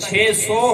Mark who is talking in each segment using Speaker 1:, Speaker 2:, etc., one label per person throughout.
Speaker 1: 600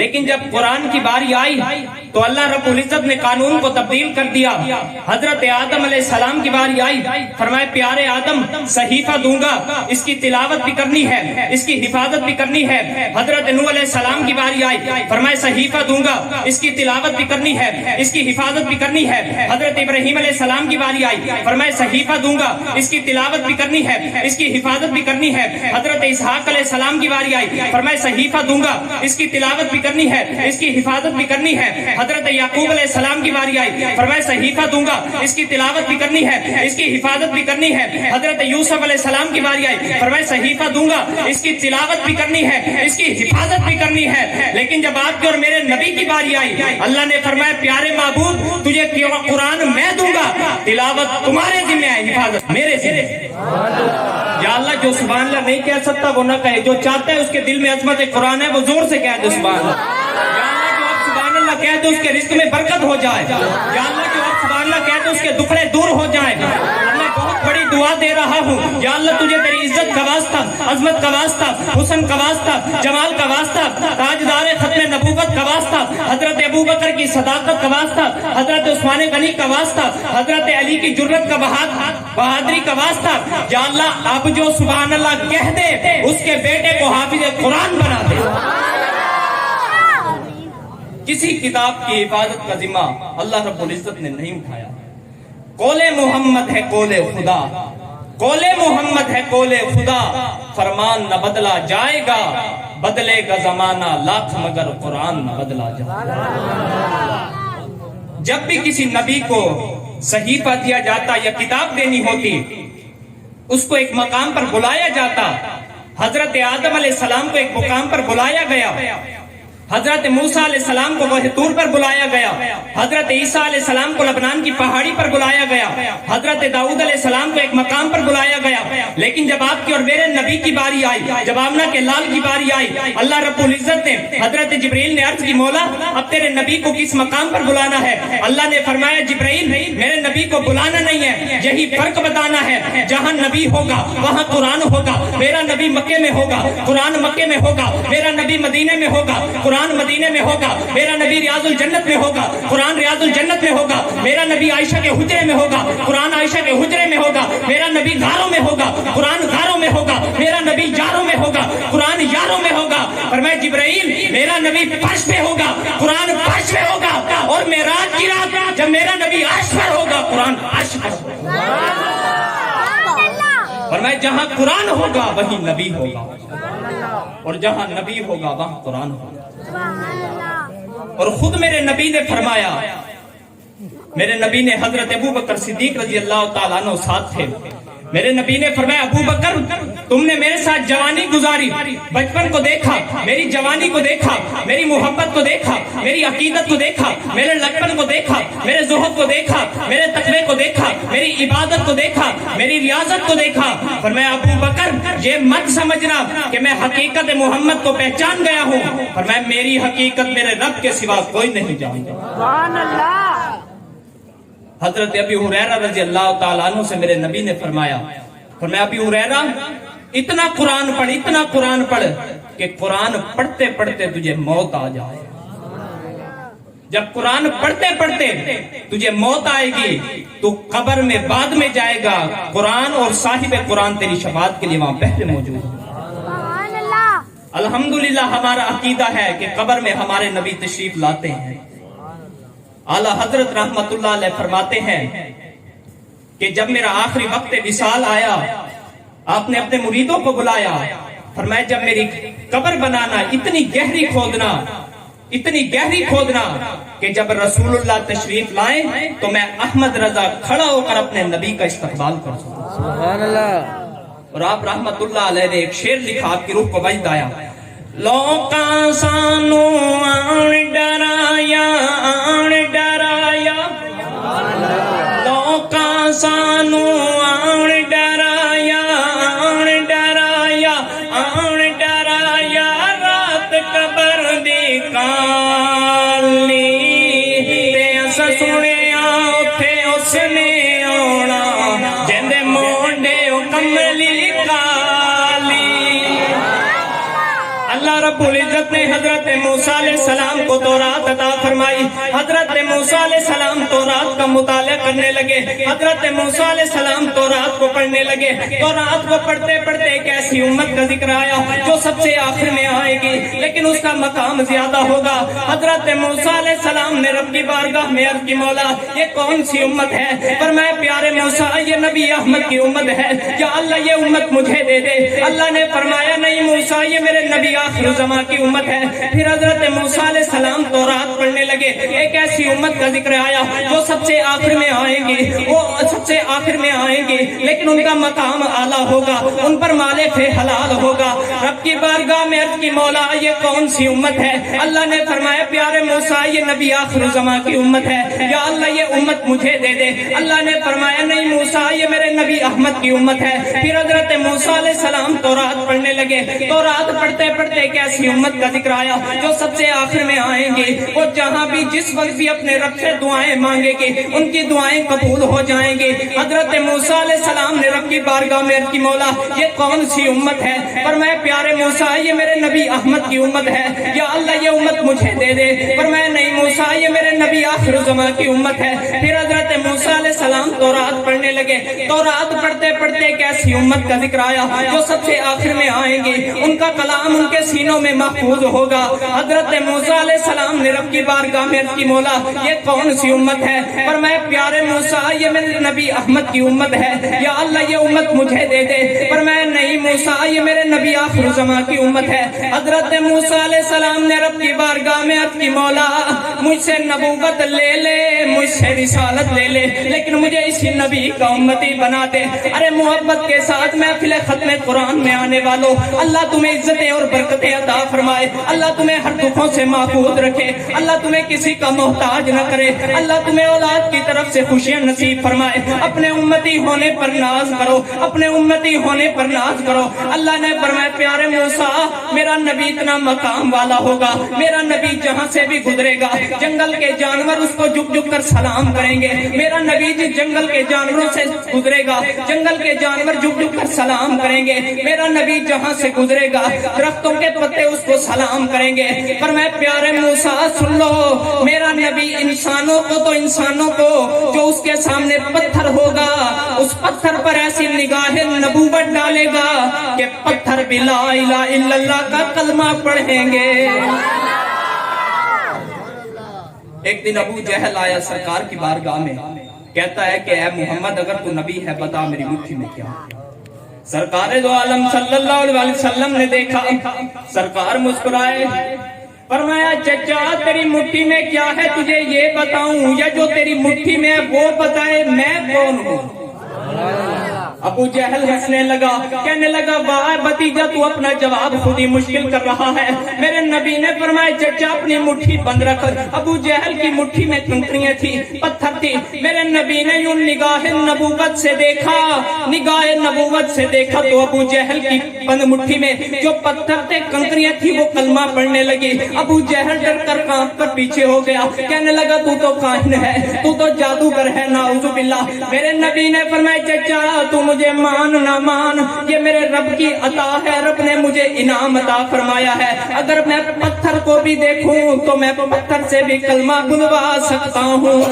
Speaker 1: لیکن جب قرآن کی باری آئی تو اللہ رب العزت نے قانون کو تبدیل کر دیا. حضرت آدم علیہ السلام کی باری آئی, فرمائے پیارے آدم صحیفہ دوں گا, اس کی تلاوت بھی کرنی ہے, اس کی حفاظت بھی کرنی ہے. حضرت نوح علیہ السلام کی باری آئی, فرمائے صحیفہ دوں گا, اس کی تلاوت بھی کرنی ہے, اس کی حفاظت بھی کرنی ہے. حضرت ابراہیم علیہ السلام کی باری آئی, فرمائے صحیفہ دوں گا, اس کی تلاوت بھی کرنی ہے, اس کی حفاظت بھی کرنی ہے. حضرت اسحاق علیہ السلام کی باری آئی, فرمائے صحیفہ دوں گا, اس کی تلاوت بھی کرنی ہے, اس کی حفاظت بھی کرنی ہے. حضرت یعقوب علیہ السلام کی باری آئی, فرمائے صحیفہ دوں گا, اس کی تلاوت بھی کرنی ہے, اس کی حفاظت بھی کرنی ہے. حضرت یوسف علیہ السلام کی باری آئی, فرمائے صحیفہ دوں گا, اس کی تلاوت بھی کرنی ہے, اس کی حفاظت بھی کرنی ہے. لیکن جب آپ کے اور میرے نبی کی باری آئی, اللہ نے فرمایا پیارے معبود تجھے قرآن میں دوں گا, تلاوت تمہارے ذمہ ہے, حفاظت میرے ذمہ. یا اللہ جو سبحان اللہ نہیں کہہ سکتا وہ نہ کہے, جو چاہتا ہے اس کے دل میں عظمت قرآن ہے وہ زور سے کہہ دے سبحان اللہ. یا اللہ جو آپ سبحان اللہ کہہ دے اس کے رزق میں برکت ہو جائے. یا اللہ جو آپ سبحان اللہ کہہ دے اس کے دکھڑے دور ہو جائیں. میں بہت بڑی دعا دے رہا ہوں, یا اللہ تجھے تیری عزت کا واسطہ, عظمت کا واسطہ, حسن کا واسطہ, جمال کا واسطہ, تاجدار ختم نبوت کا واسطہ, حضرت ابو بکر کی صداقت کا واسطہ, حضرت عثمان غنی کا واسطہ, حضرت علی کی جرت کا بہادری کا واسطہ, یا اللہ اب جو سبحان اللہ کہہ دے اس کے بیٹے کو حافظ قرآن بنا دے. کسی کتاب کی حفاظت کا ذمہ اللہ رب العزت نے نہیں اٹھایا. قول محمد ہے قول خدا, قول محمد ہے قول خدا, فرمان نہ بدلا جائے گا, بدلے گا زمانہ لاکھ مگر قرآن نہ بدلا جائے گا. جب بھی کسی نبی کو صحیفہ دیا جاتا یا کتاب دینی ہوتی, اس کو ایک مقام پر بلایا جاتا. حضرت آدم علیہ السلام کو ایک مقام پر بلایا گیا, حضرت موسیٰ علیہ السلام کو کوہ طور پر بلایا گیا, حضرت عیسیٰ علیہ السلام کو لبنان کی پہاڑی پر بلایا گیا, حضرت داؤد علیہ السلام کو ایک مقام پر بلایا گیا. لیکن جب آپ کی اور میرے نبی کی باری آئی, جب آمنہ کے لال کی باری آئی, اللہ رب العزت نے حضرت جبرائیل نے عرض کی مولا اب تیرے نبی کو کس مقام پر بلانا ہے؟ اللہ نے فرمایا جبرائیل میرے نبی کو بلانا نہیں ہے, یہی فرق بتانا ہے, جہاں نبی ہوگا وہاں قرآن ہوگا. میرا نبی مکے میں ہوگا, قرآن مکے میں ہوگا. میرا نبی مدینے میں ہوگا, قرآن مدینے میں ہوگا. میرا نبی ریاض الجنت میں ہوگا, قرآن ریاض الجنت میں ہوگا. میرا نبی عائشہ کے حجرے میں ہوگا, قرآن عائشہ کے حجرے میں ہوگا. میرا نبی غاروں میں ہوگا, قرآن غاروں میں ہوگا. میرا نبی یاروں میں ہوگا, قرآن یاروں میں ہوگا. فرمایا جبرائیل میرا نبی فرش پہ ہوگا, قرآن فرش پہ ہوگا. اور معراج کی رات جب میرا نبی عرش پر ہوگا, قرآن عرش پر ہوگا. فرمایا جہاں قرآن ہوگا وہیں نبی ہوگا, اور جہاں نبی ہوگا وہاں قرآن ہوگا. اور خود میرے نبی نے فرمایا, میرے نبی نے حضرت ابو بکر صدیق رضی اللہ تعالیٰ عنہ ساتھ تھے. میرے نبی نے فرمایا ابو بکر تم نے میرے ساتھ جوانی گزاری, بچپن کو دیکھا, میری جوانی کو دیکھا, میری محبت کو دیکھا, میری عقیدت کو دیکھا, میرے لڑکپن کو دیکھا, میرے زہد کو دیکھا, میرے تقوی کو دیکھا, میری عبادت کو دیکھا, میری ریاضت کو دیکھا. فرمایا ابو بکر یہ مت سمجھنا کہ میں حقیقت محمد کو پہچان گیا ہوں, فرمایا میری حقیقت میرے رب کے سوا کوئی نہیں جانتا. سبحان اللہ. حضرت ابی ہریرہ رضی اللہ تعالیٰ عنہ سے میرے نبی نے فرمایا ابی ہریرہ اتنا قرآن پڑھ, اتنا قرآن پڑھ کہ قرآن پڑھتے پڑھتے تجھے موت آ جائے. جب قرآن پڑھتے پڑھتے تجھے موت آئے گی تو قبر میں بعد میں جائے گا, قرآن اور صاحب قرآن تیری شفاعت کے لیے وہاں پہلے موجود ہے. الحمدللہ ہمارا عقیدہ ہے کہ قبر میں ہمارے نبی تشریف لاتے ہیں. اعلیٰ حضرت رحمت اللہ علیہ فرماتے ہیں کہ جب میرا آخری وقت وصال آیا, آپ نے اپنے مریدوں کو بلایا, فرمایا جب میری قبر بنانا اتنی گہری کھودنا, اتنی گہری کھودنا کہ جب رسول اللہ تشریف لائیں تو میں احمد رضا کھڑا ہو کر اپنے نبی کا استقبال کر سکوں. سبحان اللہ. اور آپ رحمت اللہ علیہ نے ایک شعر لکھا, آپ کی روح کو وجد آیا. لوکاں سانو آن ڈرایا, آن ڈرایا, لوکاں سانو آن ڈرایا, آن ڈرایا, آن ڈرایا, رات قبر دی کالی تے اس سنیا اوتھے اس نے آنا جندے مونڈے او کملی کالی. اللہ رب العزت نے حضرت موسیٰ علیہ السلام کو تورات عطا فرمائی. حضرت موسیٰ علیہ السلام تورات کا مطالعہ کرنے لگے. حضرت موسیٰ علیہ السلام تورات کو پڑھنے لگے. تورات کو پڑھتے پڑھتے ایک ایسی امت کا ذکر آیا جو سب سے آخر میں آئے گی لیکن اس کا مقام زیادہ ہوگا. حضرت موسیٰ علیہ السلام نے رب کی بارگاہ میں عرض کی مولا یہ کون سی امت ہے؟ فرمایا پیارے موسیٰ یہ نبی احمد کی امت ہے. یا اللہ یہ امت مجھے دے دے. اللہ نے فرمایا نہیں موسیٰ یہ میرے نبی آخر زمان کی امت ہے. پھر حضرت موسیٰ علیہ السلام تورات پڑھنے لگے. ایک ایسی امت کا ذکر آیا جو سب سے آخر میں آئیں گی. وہ سب سے آخر میں آئیں گی لیکن ان کا مقام اعلیٰ ہوگا, ان پر مال فی حلال ہوگا. رب کی بارگاہ میں عرض کی مولا یہ کون سی امت ہے؟ اللہ نے فرمایا پیارے موسیٰ یہ نبی آخر زمان کی امت ہے. یا اللہ یہ امت مجھے دے دے. اللہ نے فرمایا نہیں موسیٰ یہ میرے نبی احمد کی امت ہے. پھر حضرت موسیٰ علیہ السلام تورات پڑھنے لگے. تورات پڑھتے پڑھتے ایک ایسی امت کا ذکر آیا جو سب سے آخر میں آئیں گی. وہ جہاں بھی جس وقت بھی اپنے رب سے دعائیں مانگے گی ان کی دعائیں قبول ہو جائیں گی. حضرت موسیٰ علیہ السلام نے رب کی بارگاہ میں عرض کی مولا یہ کون سی امت ہے؟ فرمایا پیارے موسیٰ یہ میرے نبی احمد کی امت ہے. یا اللہ یہ امت مجھے دے دے. فرمایا نہیں موسیٰ یہ میرے نبی آخر زمان کی امت ہے. پھر حضرت موسیٰ علیہ السلام تورات پڑھنے لگے. تورات پڑھتے پڑھتے ایک ایسی امت کا ذکر آیا جو سب سے آخر میں آئیں گی. ان کا کلام ان کے سینوں میں محفوظ ہوگا. حضرت موسیٰ علیہ السلام نے رب کی بارگاہ میں عرض کی مولا یہ کون سی امت ہے؟ فرمایا پیارے موسیٰ یہ میرے نبی احمد کی امت ہے. یا اللہ یہ امت مجھے دے دے. فرمایا نہیں موسیٰ یہ میرے نبی آخر زمان کی امت ہے. حضرت موسیٰ علیہ السلام نے رب کی بارگاہ میں عرض کی مولا مجھ سے نبوت لے لے, مجھ سے رسالت لے لے, لیکن مجھے اسی نبی کا امتی بنا دے. ارے محبت کے ساتھ محفل ختم قرآن میں آنے والوں اللہ تمہیں عزتیں اور برکتیں عطا فرمائے. اللہ تمہیں ہر دکھوں سے محفوظ رکھے. اللہ تمہیں کسی کا محتاج نہ کرے. اللہ تمہیں اولاد کی طرف سے خوشیاں نصیب فرمائے. اپنے امتی ہونے پر ناز کرو, اپنے امتی ہونے پر ناز کرو. اللہ نے فرمایا پیارے موسیٰ میرا نبی اتنا مقام والا ہوگا, میرا نبی جہاں سے بھی گزرے گا جنگل کے جانور اس کو جھک جھک کر سلام کریں گے. میرا نبی جس جنگل کے جانوروں سے گزرے گا جنگل کے جانور جھک جھک کر سلام کریں گے. میرا نبی جہاں سے گزرے گا درختوں کے پتے اس کو سلام کریں گے. پر میں پیارے موسیٰ سن لو میرا نبی انسانوں کو تو انسانوں کو جو اس کے سامنے پتھر ہوگا اس پتھر پر ایسی نگاہ نبوت ڈالے گا کہ پتھر بھی لا الہ الا اللہ کا کلمہ پڑھیں گے. ایک دن ابو جہل آیا سرکار کی بارگاہ میں, کہتا ہے کہ اے محمد اگر تو نبی ہے بتا میری مٹھی میں کیا ہے. سرکار دو عالم صلی اللہ علیہ وسلم نے دیکھا, سرکار مسکرائے, فرمایا چچا تیری مٹھی میں کیا ہے تجھے یہ بتاؤں یا جو تیری مٹھی میں وہ بتائے میں کون ہوں؟ ابو جہل ہنسنے لگا, کہنے لگا واہ بھتیجا تو اپنا جواب خود ہی مشکل کر رہا ہے. میرے نبی نے فرمایا چچا اپنی مٹھی بند رکھ. ابو جہل کی مٹھی میں کنکریاں تھی, پتھر تھی. میرے نبی نے یوں نگاہ نبوت سے دیکھا, نگاہ نبوت سے دیکھا تو ابو جہل کی بند مٹھی میں جو پتھر تھے کنکریاں تھی وہ کلمہ پڑھنے لگی. ابو جہل ڈر کر کانپ کر پیچھے ہو گیا, کہنے لگا تو تو کاہن ہے, تو تو جادوگر ہے, نعوذ باللہ. میرے نبی نے فرمایا چچا تو مجھے مان نہ مان یہ میرے رب کی عطا ہے, رب نے مجھے انعام عطا فرمایا ہے. اگر میں پتھر کو بھی دیکھوں تو میں پتھر سے بھی کلمہ بلوا سکتا ہوں.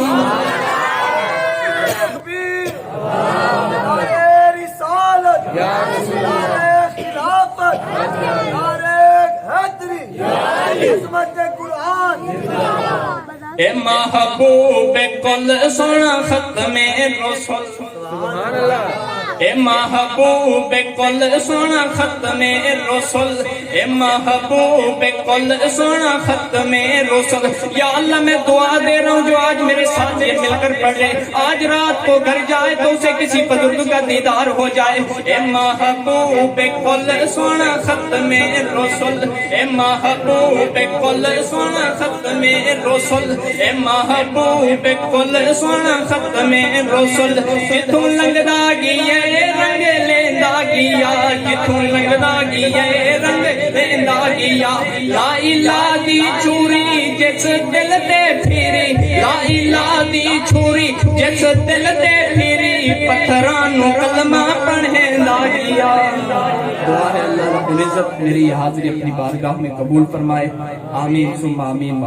Speaker 1: اے محبوب کل سونا ختم رسول, سبحان اللہ. اے محبوب کل سونا ختم رسول, اے محبوب کل سونا ختم رسول. یا اللہ میں دعا دے رہا ہوں جو آج میرے ساتھ یہ مل کر پڑھ لے, آج رات کو گھر جائے تو اسے کسی بزرگ کا دیدار ہو جائے. اے محبوب کل سونا ختم رسول, اے محبوب کل سونا ختم رسول, اے محبوب کل سونا ختم رسول. جتوں لنگدا گیا رنگ لیندا گیا, جتوں لنگدا گیا رنگ لیندا گیا. لا الہ دی چھری جس دل تے پھیری, لا الہ دی چھری جس دل تے پھیری, پتھراں نوں کلمہ پڑھیندا گیا.
Speaker 2: دعا ہے اللہ رب العزت میری یہ حاضری اپنی بارگاہ میں قبول فرمائے. آمین ثم آمین.